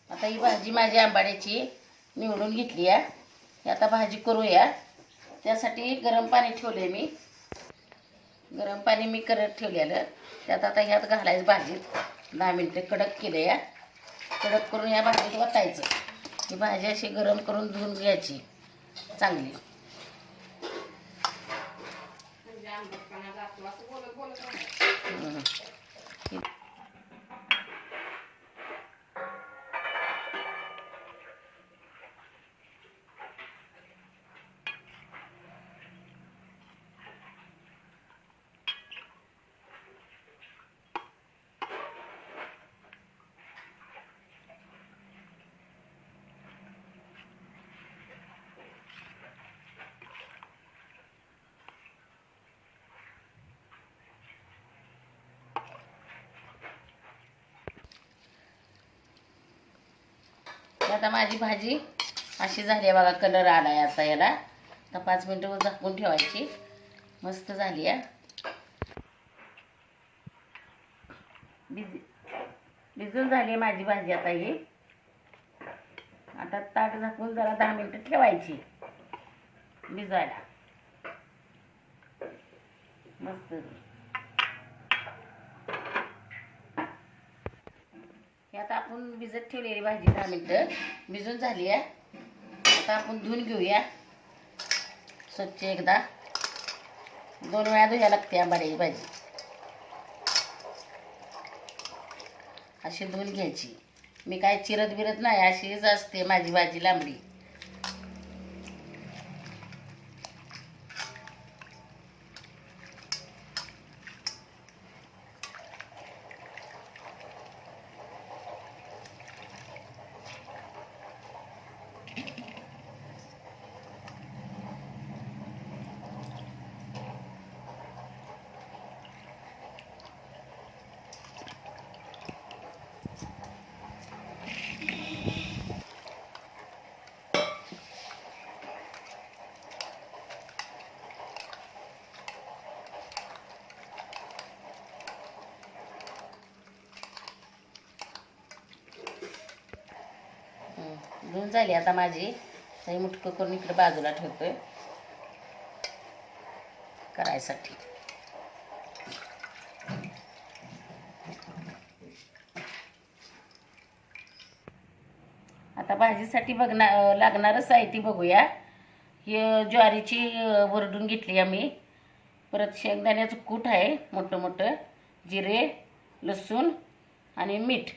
आता ही भाजी माझी आंबाड्याची निवडून घेतली आहे. ही आता भाजी करूया. त्यासाठी गरम पाणी ठेवले मी. गरम पाणी मी करत ठेवलेलं. त्यात आता ह्यात घालायचं भाजीत. 10 मिनिटं कडक केलं या. कडक करून या भाजीत वतायचं. ही भाजी अशी गरम करून धुवून घ्यायची चांगली. आता माझी भाजी अशी झाली आहे बघा. कलर आला आहे आता याला. आता 5 मिनिटं झाकून ठेवायची. मस्त झाली आहे. भिजून झाली आहे माझी भाजी. आता ही आता ताट झाकून जरा 10 मिनिटं ठेवायची भिजायला. मस्त. हे आता आपण भिजत ठेवलेली भाजी 10 मिनिटं भिजून झाली आहे. आता आपण धुवून घेऊया स्वच्छ. एकदा 2 वेळा धुया लागते आंबाड्याची भाजी. अशी धुवून घ्यायची. मी काय चिरत बिरत नाही, अशीच असते माझी भाजी लांबडी. धुवून झाली आता माझी. तर मुटकं करून इकडे बाजूला ठेवतोय करायसाठी. आता भाजीसाठी लागणारं साहित्य बघूया. ही ज्वारीची भरडून घेतली आम्ही. परत शेंगदाण्याचं कूट आहे मोठं मोठं. जिरे, लसूण आणि मीठ.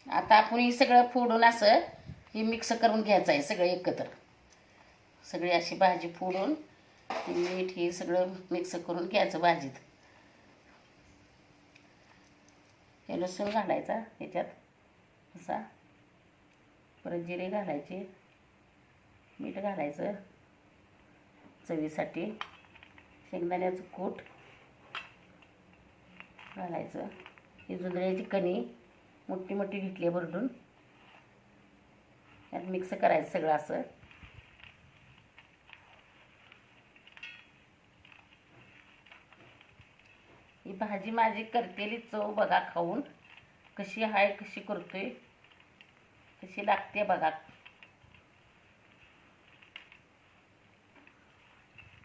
आता आपण हे सगळं फोडून असं हे मिक्स करून घ्यायचं आहे सगळं एकत्र. सगळी अशी भाजी फोडून मीठ हे सगळं मिक्स करून घ्यायचं भाजीत. हे लसूण घालायचा ह्याच्यात असा. परत जिरे घालायचे, मीठ घालायचं चवीसाठी, शेंगदाण्याचं कूट घालायचं. ही जुंधळ्याची कणी मोठी मोठी घेतली आहे भरडून. यात मिक्स करायचं सगळं असं. ही भाजी माझी करतेली चव बघा खाऊन कशी आहे, कशी करतोय, कशी लागते बघा.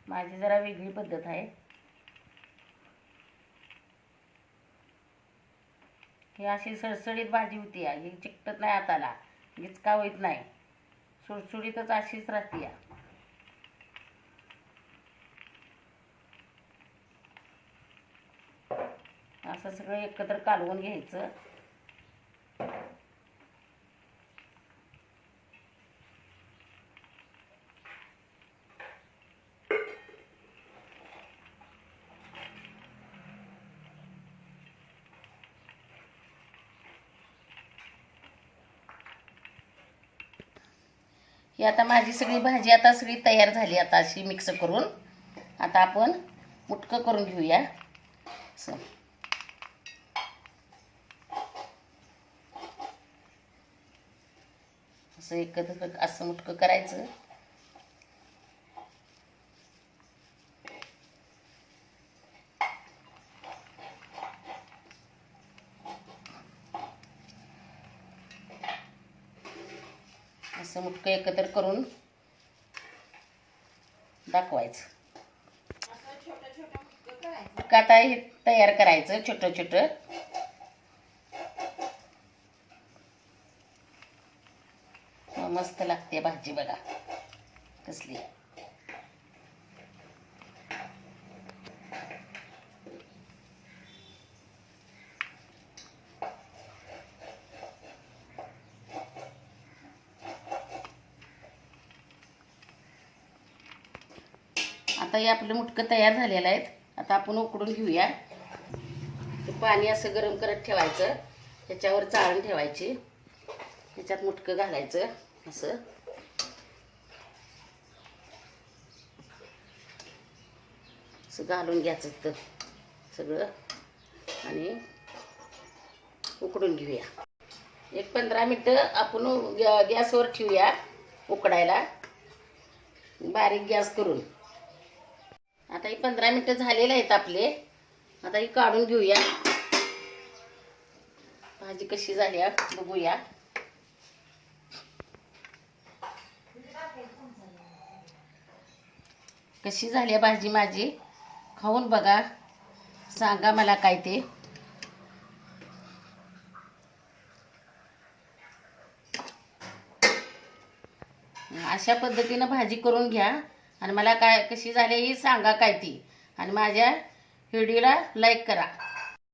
माझी जरा वेगळी पद्धत आहे. ही अशी सळसळीत भाजी होती. ही चिकटत नाही हाताला, गिचका होत नाही, सुळसुळीतच अशीच राहते. असं सगळं एकत्र कालवून घ्यायचं. ही आता माझी सगळी भाजी आता सगळी तयार झाली. आता अशी मिक्स करून आता आपण मुटकं करून घेऊया. असं एकत्र असं मुटकं करायचं. असं मुटकं एकत्र करून दाखवायचं. आता हे तयार करायचं छोटं छोटं. मस्त लागते भाजी बघा कसली. आता हे आपलं मुटकं तयार झालेलं आहे. आता आपण उकडून घेऊया. पाणी असं गरम करत ठेवायचं, त्याच्यावर चाळण ठेवायची, त्याच्यात मुटकं घालायचं असं. असं घालून घ्यायचं तर सगळं आणि उकडून घेऊया. एक 15 मिनटं आपण गॅसवर ठेवूया उकडायला, बारीक गॅस करून. आता ही 15 मिनटं झालेले आहेत आपले. आता ही काढून घेऊया. भाजी कशी झाली बघूया. कशी झाली भाजी माझी, खाऊन बघा, सांगा मला काय ते. अशा पद्धतीनं भाजी करून घ्या आणि मला काय कशी झाली ही सांगा काय ती. आणि माझ्या व्हिडिओला लाईक करा.